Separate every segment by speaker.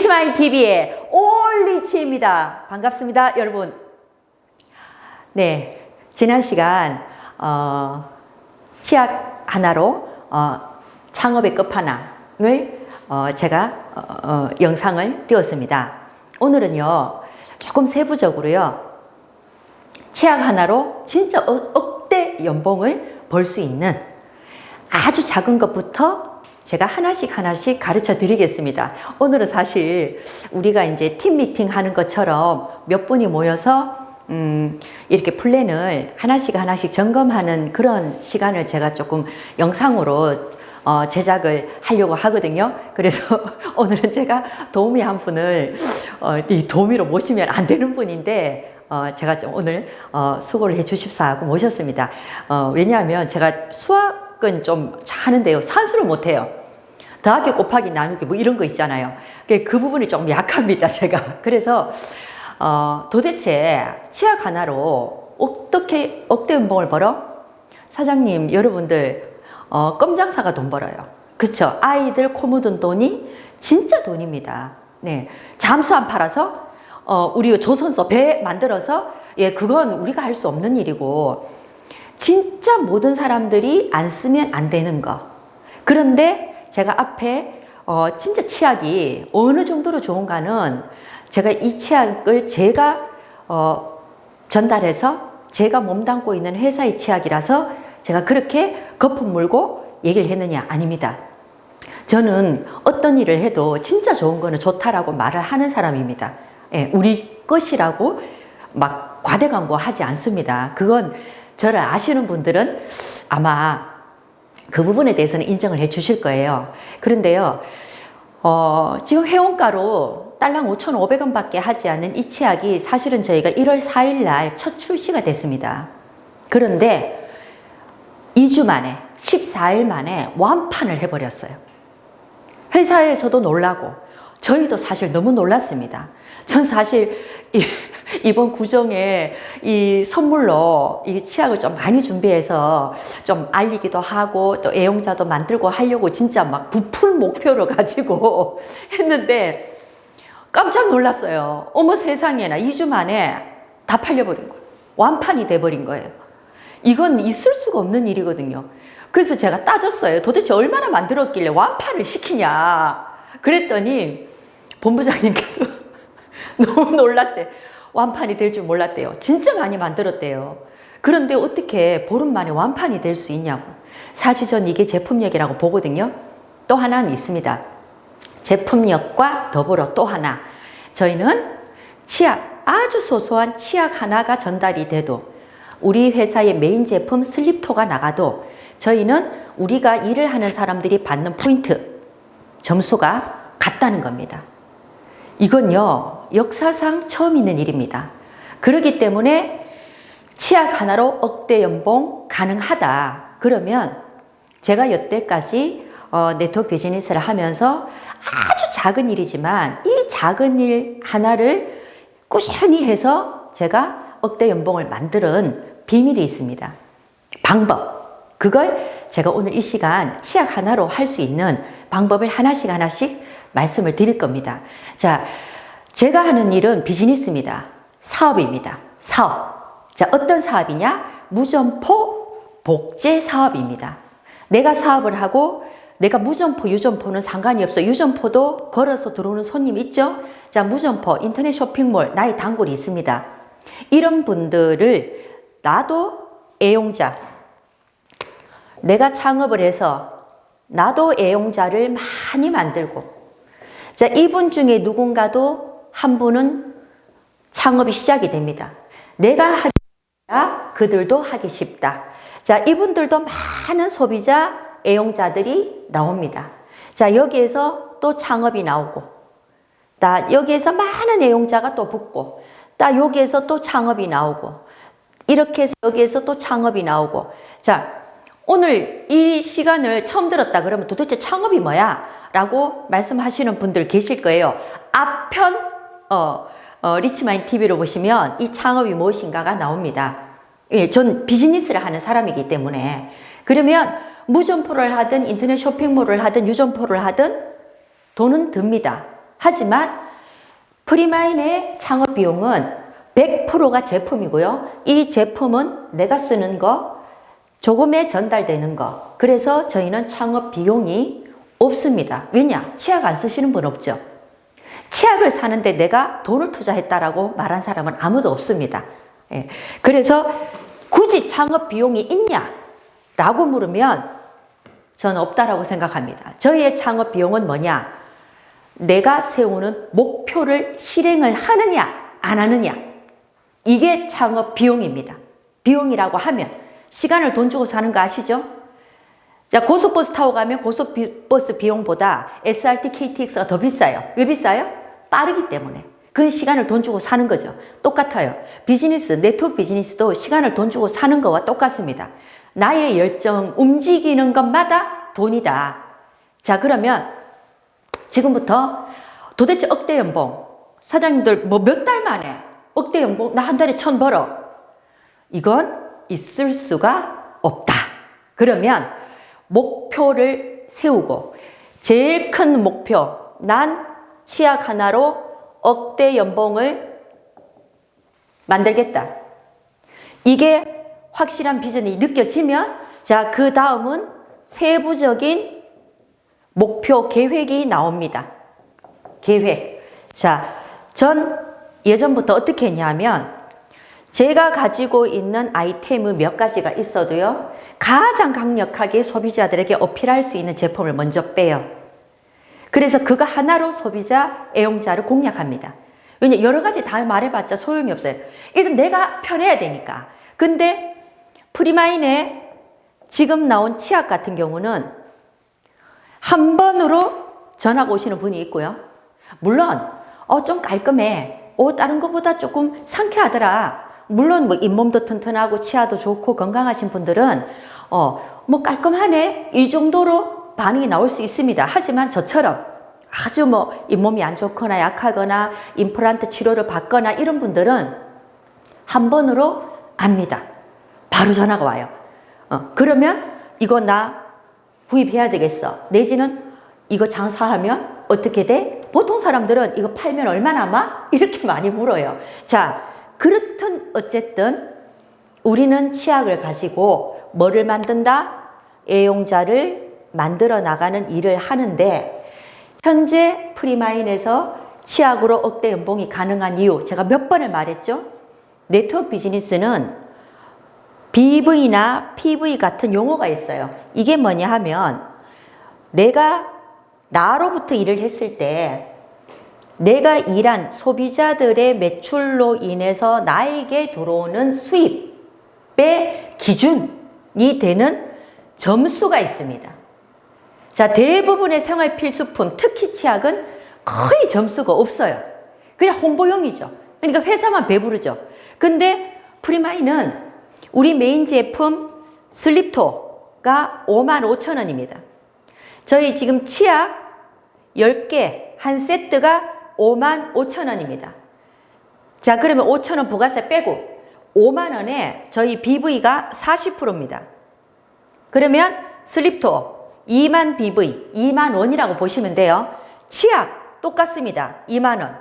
Speaker 1: 리치마인 TV의 올리치입니다. 반갑습니다, 여러분. 네, 지난 시간 치약 하나로 창업의 끝판왕을 제가 영상을 띄웠습니다. 오늘은요, 조금 세부적으로요, 치약 하나로 진짜 억대 연봉을 벌 수 있는 아주 작은 것부터 제가 하나씩 가르쳐 드리겠습니다. 오늘은 사실 우리가 이제 팀 미팅 하는 것처럼 몇 분이 모여서 이렇게 플랜을 하나씩 점검하는 그런 시간을 제가 조금 영상으로 제작을 하려고 하거든요. 그래서 오늘은 제가 도우미 한 분을 이 도우미로 모시면 안 되는 분인데 제가 좀 오늘 수고를 해 주십사 하고 모셨습니다. 왜냐하면 제가 수학은 좀 하는데요, 산수를 못해요. 더하기 곱하기 나누기 뭐 이런 거 있잖아요. 그 부분이 좀 약합니다, 제가. 그래서 도대체 치약 하나로 어떻게 억대 연봉을 벌어? 사장님, 여러분들 껌 장사가 돈 벌어요. 그쵸? 아이들 코 묻은 돈이 진짜 돈입니다. 네, 잠수함 팔아서 우리 조선소 배 만들어서, 예, 그건 우리가 할 수 없는 일이고, 진짜 모든 사람들이 안 쓰면 안 되는 거. 그런데 제가 앞에 진짜 치약이 어느 정도로 좋은가는 제가 이 치약을 제가 전달해서 제가 몸담고 있는 회사의 치약이라서 제가 그렇게 거품 물고 얘기를 했느냐? 아닙니다. 저는 어떤 일을 해도 진짜 좋은 거는 좋다라고 말을 하는 사람입니다. 예, 우리 것이라고 막 과대 광고하지 않습니다. 그건 저를 아시는 분들은 아마 그 부분에 대해서는 인정을 해 주실 거예요. 그런데요, 지금 회원가로 딸랑 5,500원 밖에 하지 않는 이 치약이 사실은 저희가 1월 4일 날 첫 출시가 됐습니다. 그런데 2주 만에, 14일 만에 완판을 해버렸어요. 회사에서도 놀라고 저희도 사실 너무 놀랐습니다. 전 사실 이번 구정에 이 선물로 이 치약을 좀 많이 준비해서 좀 알리기도 하고 또 애용자도 만들고 하려고 진짜 막 부푼 목표를 가지고 했는데 깜짝 놀랐어요. 어머 세상에나 2주 만에 다 팔려버린 거예요. 완판이 돼버린 거예요. 이건 있을 수가 없는 일이거든요. 그래서 제가 따졌어요. 도대체 얼마나 만들었길래 완판을 시키냐. 그랬더니 본부장님께서 너무 놀랐대. 완판이 될 줄 몰랐대요. 진짜 많이 만들었대요. 그런데 어떻게 보름 만에 완판이 될 수 있냐고. 사실 전 이게 제품력이라고 보거든요. 또 하나는 있습니다. 제품력과 더불어 또 하나, 저희는 치약, 아주 소소한 치약 하나가 전달이 돼도, 우리 회사의 메인 제품 슬립토가 나가도 저희는 우리가 일을 하는 사람들이 받는 포인트, 점수가 같다는 겁니다. 이건요, 역사상 처음 있는 일입니다. 그렇기 때문에 치약 하나로 억대 연봉 가능하다. 그러면 제가 여태까지 네트워크 비즈니스를 하면서 아주 작은 일이지만 이 작은 일 하나를 꾸준히 해서 제가 억대 연봉을 만드는 비밀이 있습니다. 방법. 그걸 제가 오늘 이 시간 치약 하나로 할 수 있는 방법을 하나씩 말씀을 드릴 겁니다. 자, 제가 하는 일은 비즈니스입니다. 사업입니다. 사업. 자, 어떤 사업이냐? 무점포 복제 사업입니다. 내가 사업을 하고 내가 무점포, 유점포는 상관이 없어. 유점포도 걸어서 들어오는 손님 있죠? 자, 무점포, 인터넷 쇼핑몰, 나의 단골이 있습니다. 이런 분들을 나도 애용자, 내가 창업을 해서 나도 애용자를 많이 만들고, 자, 이분 중에 누군가도 한 분은 창업이 시작이 됩니다. 내가 하기 쉽다, 그들도 하기 쉽다. 자, 이분들도 많은 소비자, 애용자들이 나옵니다. 자, 여기에서 또 창업이 나오고, 여기에서 많은 애용자가 또 붙고, 여기에서 또 창업이 나오고, 이렇게 해서 여기에서 또 창업이 나오고. 자, 오늘 이 시간을 처음 들었다 그러면 도대체 창업이 뭐야? 라고 말씀하시는 분들 계실 거예요. 앞편 리치마인 TV로 보시면 이 창업이 무엇인가가 나옵니다. 예, 전 비즈니스를 하는 사람이기 때문에. 그러면 무점포를 하든 인터넷 쇼핑몰을 하든 유점포를 하든 돈은 듭니다. 하지만 프리마인의 창업 비용은 100%가 제품이고요. 이 제품은 내가 쓰는 거, 조금에 전달되는 거. 그래서 저희는 창업 비용이 없습니다. 왜냐? 치약 안 쓰시는 분 없죠? 치약을 사는데 내가 돈을 투자했다라고 말한 사람은 아무도 없습니다. 예. 그래서 굳이 창업 비용이 있냐? 라고 물으면 저는 없다라고 생각합니다. 저희의 창업 비용은 뭐냐? 내가 세우는 목표를 실행을 하느냐, 안 하느냐. 이게 창업 비용입니다. 비용이라고 하면 시간을 돈 주고 사는 거 아시죠? 자, 고속버스 타고 가면 고속버스 비용보다 SRT, KTX가 더 비싸요. 왜 비싸요? 빠르기 때문에. 그 시간을 돈 주고 사는 거죠. 똑같아요. 비즈니스, 네트워크 비즈니스도 시간을 돈 주고 사는 거와 똑같습니다. 나의 열정, 움직이는 것마다 돈이다. 자, 그러면 지금부터 도대체 억대 연봉, 사장님들 뭐 몇 달 만에 억대 연봉, 나 한 달에 1,000 벌어. 이건 있을 수가 없다. 그러면 목표를 세우고 제일 큰 목표, 난 치약 하나로 억대 연봉을 만들겠다. 이게 확실한 비전이 느껴지면 자, 그 다음은 세부적인 목표 계획이 나옵니다. 계획. 자, 전 예전부터 어떻게 했냐면 제가 가지고 있는 아이템이 몇 가지가 있어도요, 가장 강력하게 소비자들에게 어필할 수 있는 제품을 먼저 빼요. 그래서 그거 하나로 소비자, 애용자를 공략합니다. 왜냐, 여러 가지 다 말해봤자 소용이 없어요. 일단 내가 편해야 되니까. 근데 프리마인에 지금 나온 치약 같은 경우는 한 번으로 전화가 오시는 분이 있고요. 물론 좀 깔끔해. 다른 것보다 조금 상쾌하더라. 물론 뭐 잇몸도 튼튼하고 치아도 좋고 건강하신 분들은 뭐 깔끔하네. 이 정도로 반응이 나올 수 있습니다. 하지만 저처럼 아주 뭐 잇몸이 안 좋거나 약하거나 임플란트 치료를 받거나 이런 분들은 한 번으로 압니다. 바로 전화가 와요. 그러면 이거 나 구입해야 되겠어. 내지는 이거 장사하면 어떻게 돼? 보통 사람들은 이거 팔면 얼마 남아? 이렇게 많이 물어요. 자, 그렇든 어쨌든 우리는 치약을 가지고 뭐를 만든다? 애용자를 만들어 나가는 일을 하는데 현재 프리마인에서 치약으로 억대 연봉이 가능한 이유 제가 몇 번을 말했죠? 네트워크 비즈니스는 BV나 PV 같은 용어가 있어요. 이게 뭐냐 하면 내가 나로부터 일을 했을 때 내가 일한 소비자들의 매출로 인해서 나에게 들어오는 수입의 기준이 되는 점수가 있습니다. 자, 대부분의 생활 필수품, 특히 치약은 거의 점수가 없어요. 그냥 홍보용이죠. 그러니까 회사만 배부르죠. 근데 프리마인은 우리 메인 제품 슬립토가 55,000원입니다. 저희 지금 치약 10개 한 세트가 55,000원입니다. 자, 그러면 5,000원 부가세 빼고 5만원에 저희 BV가 40%입니다. 그러면 슬립토 2만 BV, 2만 원이라고 보시면 돼요. 치약 똑같습니다. 2만 원.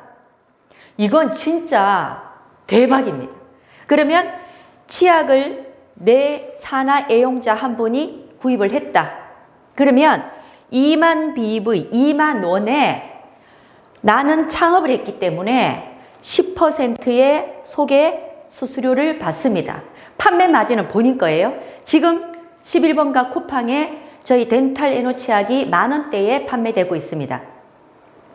Speaker 1: 이건 진짜 대박입니다. 그러면 치약을 내 산하 애용자 한 분이 구입을 했다. 그러면 2만 BV, 2만 원에 나는 창업을 했기 때문에 10%의 소개 수수료를 받습니다. 판매 마진은 본인 거예요. 지금 11번가 쿠팡에 저희 덴탈 에노 치약이 만원대에 판매되고 있습니다.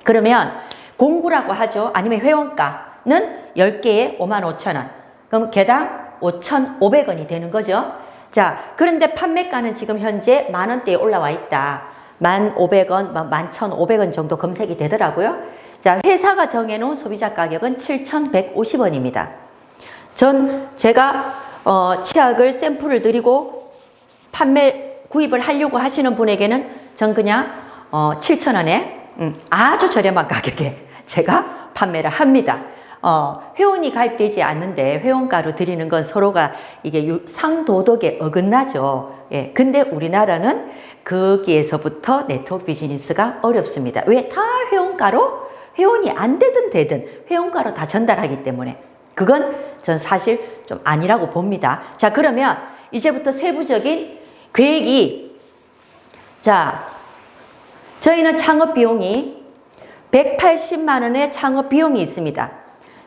Speaker 1: 그러면 공구라고 하죠. 아니면 회원가는 10개에 55,000원. 그럼 개당 5,500원이 되는 거죠. 자, 그런데 판매가는 지금 현재 만원대에 올라와 있다. 1,500원, 11,500원 정도 검색이 되더라고요. 자, 회사가 정해놓은 소비자 가격은 7,150원입니다. 제가 치약을 샘플을 드리고 구입을 하려고 하시는 분에게는 전 그냥 7,000원에 아주 저렴한 가격에 제가 판매를 합니다. 회원이 가입되지 않는데 회원가로 드리는 건 서로가 이게 상도덕에 어긋나죠. 예. 근데 우리나라는 거기에서부터 네트워크 비즈니스가 어렵습니다. 왜? 다 회원가로 회원이 안 되든 되든 회원가로 다 전달하기 때문에 그건 전 사실 좀 아니라고 봅니다. 자, 그러면 이제부터 세부적인 계획이, 자, 저희는 창업 비용이 180만 원의 창업 비용이 있습니다.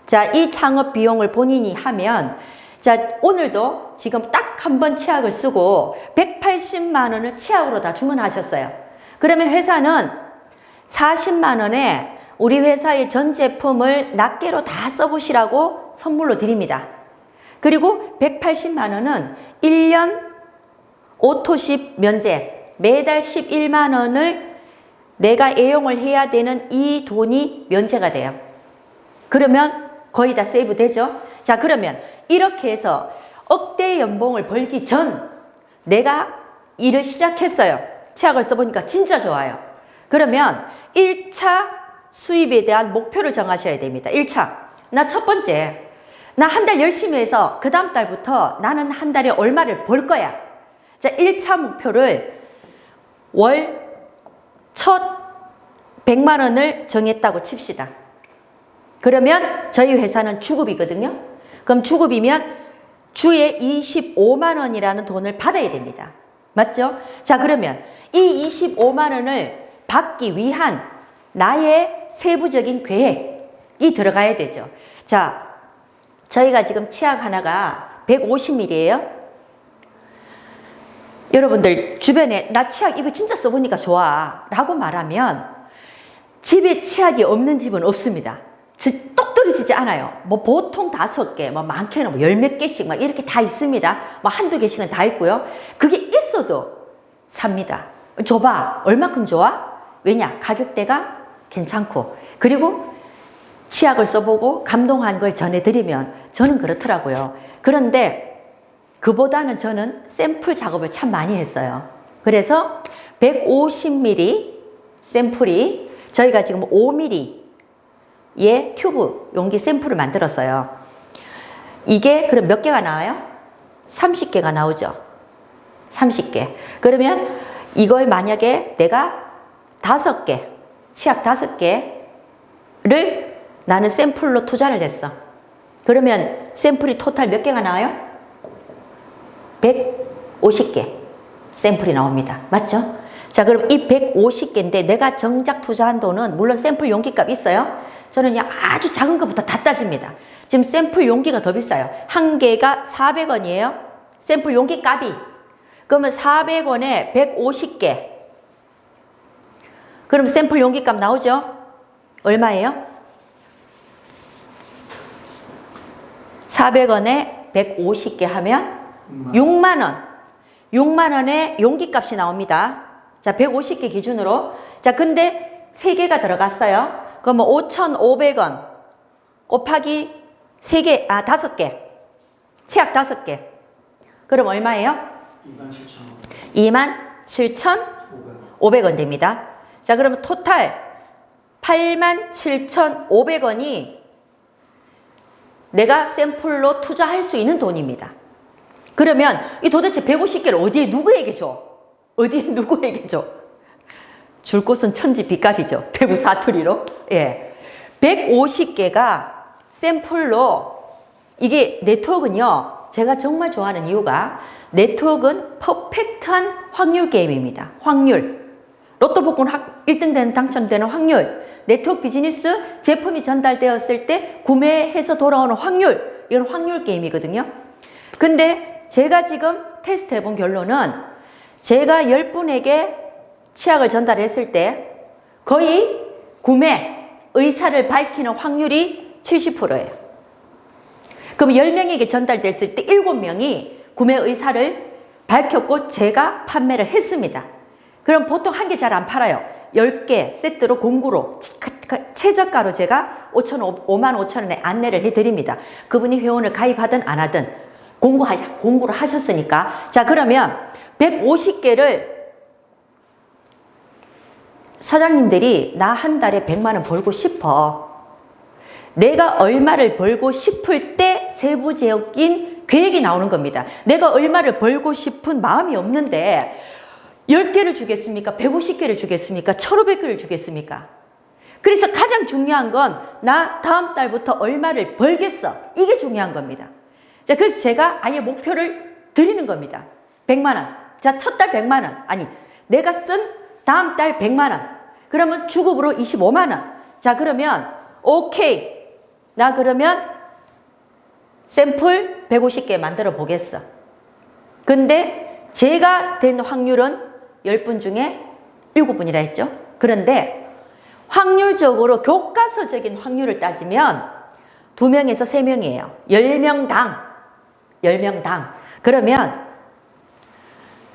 Speaker 1: 자, 이 창업 비용을 본인이 하면, 자, 오늘도 지금 딱 한 번 치약을 쓰고 180만 원을 치약으로 다 주문하셨어요. 그러면 회사는 40만 원에 우리 회사의 전 제품을 낱개로 다 써보시라고 선물로 드립니다. 그리고 180만 원은 1년 오토십 면제, 매달 11만 원을 내가 애용을 해야 되는 이 돈이 면제가 돼요. 그러면 거의 다 세이브 되죠? 자, 그러면 이렇게 해서 억대 연봉을 벌기 전 내가 일을 시작했어요. 치약을 써보니까 진짜 좋아요. 그러면 1차 수입에 대한 목표를 정하셔야 됩니다. 1차. 나 첫 번째, 나 한 달 열심히 해서 그 다음 달부터 나는 한 달에 얼마를 벌 거야. 자, 1차 목표를 월 첫 100만 원을 정했다고 칩시다. 그러면 저희 회사는 주급이거든요. 그럼 주급이면 주에 25만 원이라는 돈을 받아야 됩니다. 맞죠? 자, 그러면 이 25만 원을 받기 위한 나의 세부적인 계획이 들어가야 되죠. 자, 저희가 지금 치약 하나가 150ml예요. 여러분들 주변에 나 치약 이거 진짜 써보니까 좋아 라고 말하면 집에 치약이 없는 집은 없습니다. 똑 떨어지지 않아요. 뭐 보통 5개, 뭐 많게는 뭐 10몇 개씩 막 이렇게 다 있습니다. 뭐 한두 개씩은 다 있고요. 그게 있어도 삽니다. 줘봐. 얼마큼 좋아? 왜냐? 가격대가 괜찮고, 그리고 치약을 써보고 감동한 걸 전해드리면 저는 그렇더라고요. 그런데 그보다는 저는 샘플 작업을 참 많이 했어요. 그래서 150ml 샘플이 저희가 지금 5ml의 튜브 용기 샘플을 만들었어요. 이게 그럼 몇 개가 나와요? 30개가 나오죠. 30개. 그러면 이걸 만약에 내가 5개, 치약 5개를 나는 샘플로 투자를 했어. 그러면 샘플이 토탈 몇 개가 나와요? 150개 샘플이 나옵니다. 맞죠? 자, 그럼 이 150개인데 내가 정작 투자한 돈은 물론 샘플 용기값 있어요. 저는 그냥 아주 작은 것부터 다 따집니다. 지금 샘플 용기가 더 비싸요. 한 개가 400원이에요. 샘플 용기 값이. 그러면 400원에 150개. 그럼 샘플 용기 값 나오죠? 얼마예요? 400원에 150개 하면 6만 원. 6만 원에 용기 값이 나옵니다. 자, 150개 기준으로. 자, 근데 3개가 들어갔어요. 그러면 5,500원 곱하기 3개, 5개. 치약 5개. 그럼 얼마예요? 27,500원 됩니다. 자, 그러면 토탈 87,500원이 내가 샘플로 투자할 수 있는 돈입니다. 그러면 이 도대체 150개를 어디에 누구에게 줘? 어디에 누구에게 줘? 줄 곳은 천지 빛깔이죠. 대구 사투리로. 예. 150개가 샘플로, 이게 네트워크는요, 제가 정말 좋아하는 이유가 네트워크는 퍼펙트한 확률 게임입니다. 확률. 로또 복권 1등 되는 당첨되는 확률. 네트워크 비즈니스 제품이 전달되었을 때 구매해서 돌아오는 확률. 이건 확률 게임이거든요. 근데 제가 지금 테스트 해본 결론은 제가 10분에게 치약을 전달했을 때 거의 구매 의사를 밝히는 확률이 70%예요. 그럼 10명에게 전달됐을 때 7명이 구매 의사를 밝혔고 제가 판매를 했습니다. 그럼 보통 한 개 잘 안 팔아요. 10개 세트로 공구로 최저가로 제가 5만 5천 원에 안내를 해드립니다. 그분이 회원을 가입하든 안 하든 공구를 하셨으니까. 자, 그러면 150개를 사장님들이 나 한 달에 100만 원 벌고 싶어. 내가 얼마를 벌고 싶을 때 세부적인 계획이 나오는 겁니다. 내가 얼마를 벌고 싶은 마음이 없는데 10개를 주겠습니까? 150개를 주겠습니까? 1500개를 주겠습니까? 그래서 가장 중요한 건 나 다음 달부터 얼마를 벌겠어. 이게 중요한 겁니다. 자, 그래서 제가 아예 목표를 드리는 겁니다. 100만 원. 자, 첫 달 100만 원. 아니, 내가 쓴 다음 달 100만 원. 그러면 주급으로 25만 원. 자, 그러면 오케이. 나 그러면 샘플 150개 만들어 보겠어. 근데 제가 된 확률은 10분 중에 7분이라 했죠. 그런데 확률적으로 교과서적인 확률을 따지면 2명에서 3명이에요. 10명당. 10명당. 그러면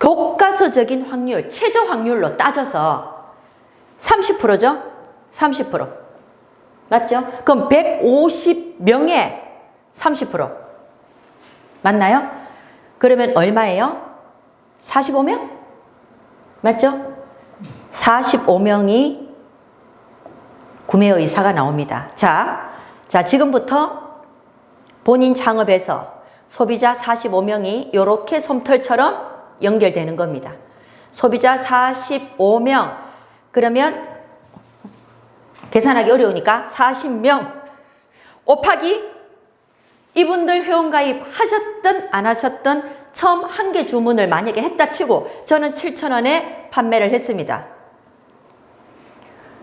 Speaker 1: 교과서적인 확률, 최저 확률로 따져서 30%죠? 30%. 맞죠? 그럼 150명에 30%. 맞나요? 그러면 얼마예요? 45명? 맞죠? 45명이 구매 의사가 나옵니다. 자, 지금부터 본인 창업에서 소비자 45명이 이렇게 솜털처럼 연결되는 겁니다. 소비자 45명. 그러면 계산하기 어려우니까 40명 곱하기 이분들 회원가입 하셨든 안 하셨든 처음 한 개 주문을 만약에 했다 치고 저는 7,000원에 판매를 했습니다.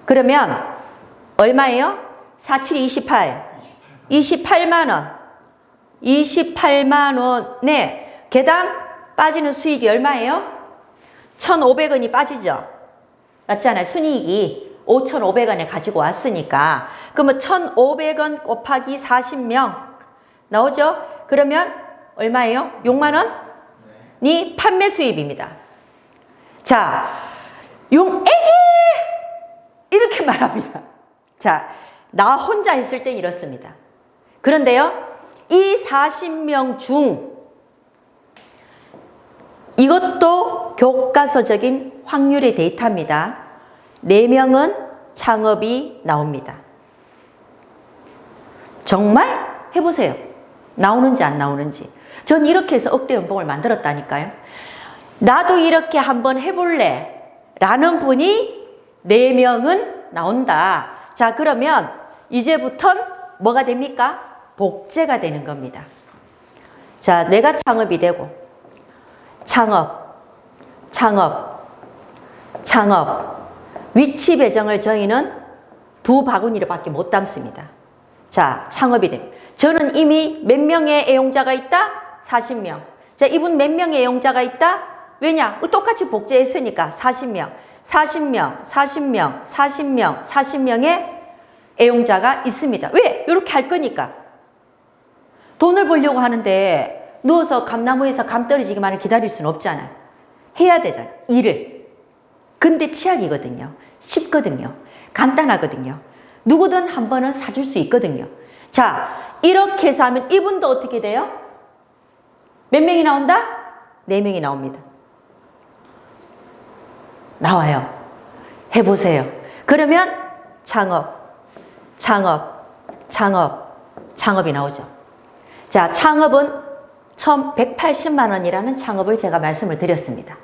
Speaker 1: 그러면 얼마예요? 4, 7, 28. 28만 원. 28만 원에 개당 빠지는 수익이 얼마예요? 1,500원이 빠지죠. 맞잖아요. 순이익이 5,500원에 가지고 왔으니까. 그러면 1,500원 곱하기 40명 나오죠? 그러면 얼마예요? 6만 원이 판매 수입입니다. 자, 용액이 이렇게 말합니다. 자, 나 혼자 했을 땐 이렇습니다. 그런데요, 이 40명 중 이것도 교과서적인 확률의 데이터입니다. 4명은 창업이 나옵니다. 정말 해보세요. 나오는지 안 나오는지. 전 이렇게 해서 억대 연봉을 만들었다니까요. 나도 이렇게 한번 해볼래 라는 분이 4명은 나온다. 자, 그러면 이제부턴 뭐가 됩니까? 복제가 되는 겁니다. 자, 내가 창업이 되고 창업 위치 배정을 저희는 2바구니로밖에 못 담습니다. 자, 창업이 됩니다. 저는 이미 몇 명의 애용자가 있다? 40명. 자, 이분 몇 명의 애용자가 있다? 왜냐? 똑같이 복제했으니까 40명, 40명, 40명, 40명, 40명의 애용자가 있습니다. 왜? 이렇게 할 거니까. 돈을 벌려고 하는데 누워서 감나무에서 감 떨어지기만을 기다릴 수는 없잖아요. 해야 되잖아요. 일을. 근데 치약이거든요. 쉽거든요. 간단하거든요. 누구든 한 번은 사줄 수 있거든요. 자, 이렇게 해서 하면 이분도 어떻게 돼요? 몇 명이 나온다? 4명이 나옵니다. 나와요. 해보세요. 그러면 창업이 나오죠. 자, 창업은 처음 180만 원이라는 창업을 제가 말씀을 드렸습니다.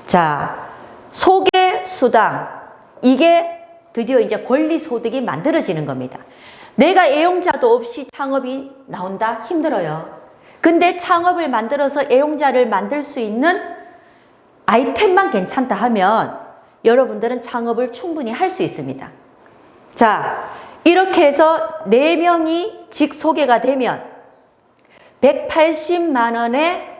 Speaker 1: 자, 소개수당. 이게 드디어 이제 권리소득이 만들어지는 겁니다. 내가 애용자도 없이 창업이 나온다? 힘들어요. 근데 창업을 만들어서 애용자를 만들 수 있는 아이템만 괜찮다 하면 여러분들은 창업을 충분히 할 수 있습니다. 자, 이렇게 해서 4명이 직소개가 되면 180만 원에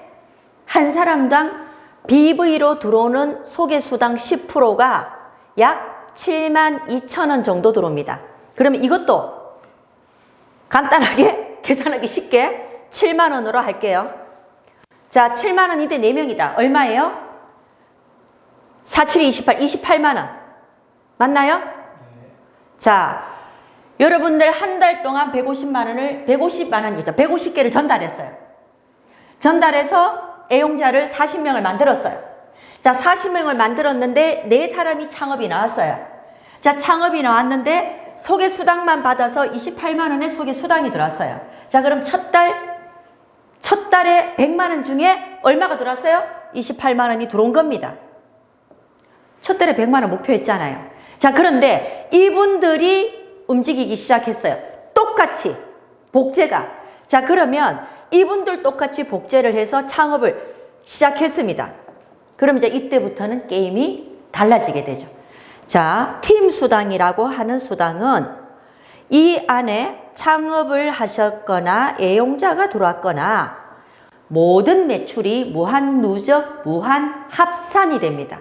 Speaker 1: 한 사람당 BV로 들어오는 소개수당 10%가 약 72,000원 정도 들어옵니다. 그러면 이것도 간단하게 계산하기 쉽게 7만 원으로 할게요. 자, 7만 원인데 4명이다. 얼마예요? 4, 7, 28, 28만 원. 맞나요? 자, 여러분들 한 달 동안 150만 원을, 150만 원이죠. 150개를 전달했어요. 전달해서 애용자를 40명을 만들었어요. 자, 40명을 만들었는데 4사람이 창업이 나왔어요. 자, 창업이 나왔는데 소개수당만 받아서 28만 원의 소개수당이 들어왔어요. 자, 그럼 첫 달에 100만 원 중에 얼마가 들어왔어요? 28만 원이 들어온 겁니다. 첫 달에 100만 원 목표했잖아요. 자, 그런데 이분들이 움직이기 시작했어요. 똑같이 복제가. 자, 그러면 이분들 똑같이 복제를 해서 창업을 시작했습니다. 그럼 이제 이때부터는 게임이 달라지게 되죠. 자, 팀 수당이라고 하는 수당은 이 안에 창업을 하셨거나 애용자가 들어왔거나 모든 매출이 무한 누적, 무한 합산이 됩니다.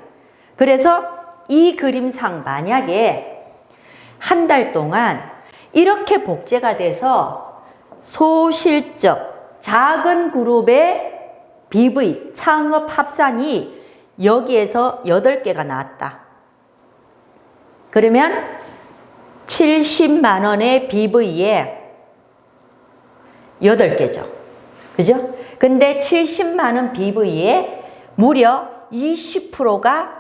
Speaker 1: 그래서 이 그림상 만약에 한 달 동안 이렇게 복제가 돼서 소실적 작은 그룹의 BV 창업 합산이 여기에서 8개가 나왔다. 그러면 70만 원의 BV에 8개죠. 그죠? 근데 70만 원 BV에 무려 20%가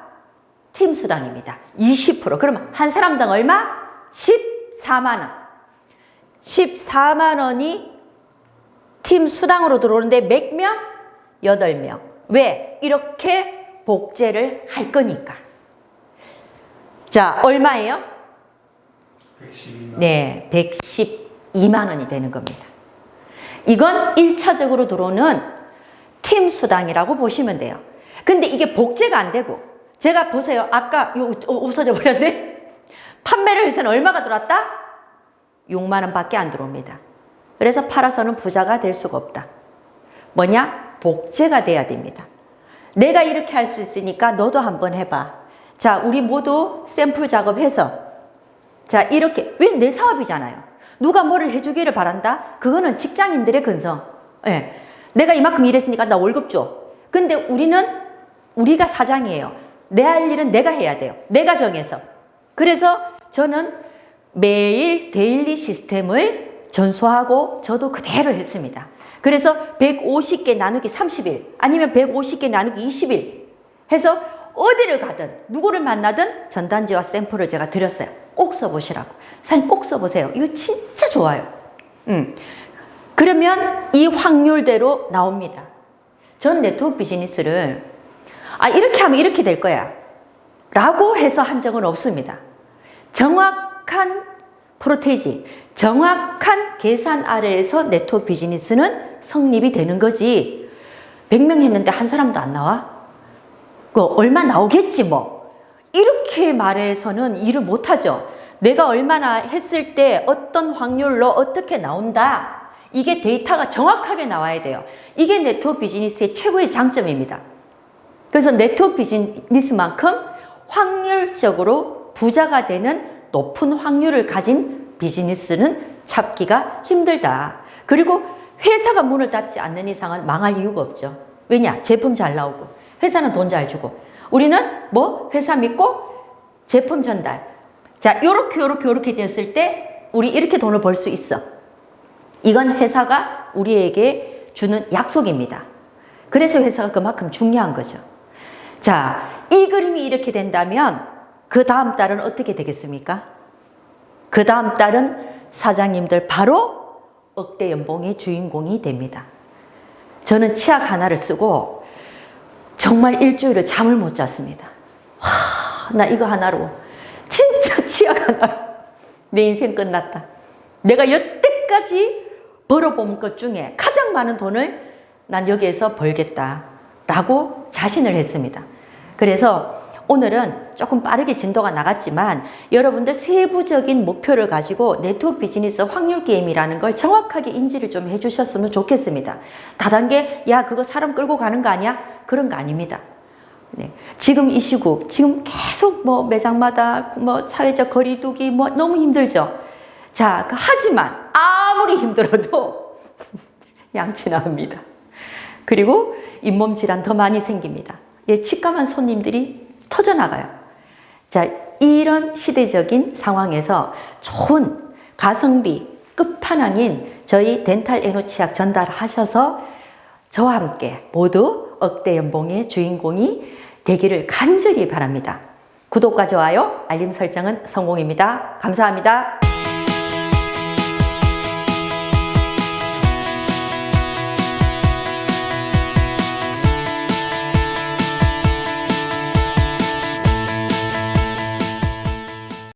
Speaker 1: 팀 수당입니다. 20%. 그러면 한 사람당 얼마? 14만 원. 14만 원이 팀 수당으로 들어오는데 몇 명? 8명. 왜? 이렇게 복제를 할 거니까. 자, 얼마예요?
Speaker 2: 112만 원.
Speaker 1: 네, 112만 원이 되는 겁니다. 이건 1차적으로 들어오는 팀 수당이라고 보시면 돼요. 근데 이게 복제가 안 되고, 제가 보세요. 아까 없어져 버렸네? 판매를 해서는 얼마가 들어왔다? 6만 원밖에 안 들어옵니다. 그래서 팔아서는 부자가 될 수가 없다. 뭐냐? 복제가 돼야 됩니다. 내가 이렇게 할 수 있으니까 너도 한번 해봐. 자, 우리 모두 샘플 작업해서, 자, 이렇게, 왜 내 사업이잖아요. 누가 뭐를 해주기를 바란다? 그거는 직장인들의 근성. 예. 내가 이만큼 일했으니까 나 월급 줘. 근데 우리가 사장이에요. 내 할 일은 내가 해야 돼요. 내가 정해서. 그래서 저는 매일 데일리 시스템을 전수하고 저도 그대로 했습니다. 그래서 150개 나누기 30일 아니면 150개 나누기 20일 해서 어디를 가든 누구를 만나든 전단지와 샘플을 제가 드렸어요. 꼭 써보시라고. 사장님 꼭 써보세요. 이거 진짜 좋아요. 그러면 이 확률대로 나옵니다. 전 네트워크 비즈니스를 이렇게 하면 이렇게 될 거야 라고 해서 한 적은 없습니다. 정확한 프로테이지, 정확한 계산 아래에서 네트워크 비즈니스는 성립이 되는 거지. 100명 했는데 한 사람도 안 나와? 얼마 나오겠지 뭐. 이렇게 말해서는 일을 못하죠. 내가 얼마나 했을 때 어떤 확률로 어떻게 나온다. 이게 데이터가 정확하게 나와야 돼요. 이게 네트워크 비즈니스의 최고의 장점입니다. 그래서 네트워크 비즈니스만큼 확률적으로 부자가 되는 높은 확률을 가진 비즈니스는 찾기가 힘들다. 그리고 회사가 문을 닫지 않는 이상은 망할 이유가 없죠. 왜냐? 제품 잘 나오고 회사는 돈 잘 주고 우리는 뭐? 회사 믿고 제품 전달. 자, 요렇게 됐을 때 우리 이렇게 돈을 벌 수 있어. 이건 회사가 우리에게 주는 약속입니다. 그래서 회사가 그만큼 중요한 거죠. 자, 이 그림이 이렇게 된다면 그 다음 달은 어떻게 되겠습니까? 그 다음 달은 사장님들 바로 억대 연봉의 주인공이 됩니다. 저는 치약 하나를 쓰고 정말 일주일을 잠을 못 잤습니다. 나 이거 하나로 진짜 치약 하나로 내 인생 끝났다. 내가 여태까지 벌어본 것 중에 가장 많은 돈을 난 여기에서 벌겠다라고 자신을 했습니다. 그래서 오늘은 조금 빠르게 진도가 나갔지만 여러분들 세부적인 목표를 가지고 네트워크 비즈니스 확률 게임이라는 걸 정확하게 인지를 좀 해주셨으면 좋겠습니다. 다단계 야 그거 사람 끌고 가는 거 아니야? 그런 거 아닙니다. 네. 지금 이 시국 지금 계속 뭐 매장마다 뭐 사회적 거리두기 뭐 너무 힘들죠. 자, 하지만 아무리 힘들어도 양치 나옵니다. 그리고 잇몸 질환 더 많이 생깁니다. 예, 치과만 손님들이 터져나가요. 자, 이런 시대적인 상황에서 좋은 가성비 끝판왕인 저희 덴탈 에노 치약 전달하셔서 저와 함께 모두 억대 연봉의 주인공이 되기를 간절히 바랍니다. 구독과 좋아요, 알림 설정은 성공입니다. 감사합니다.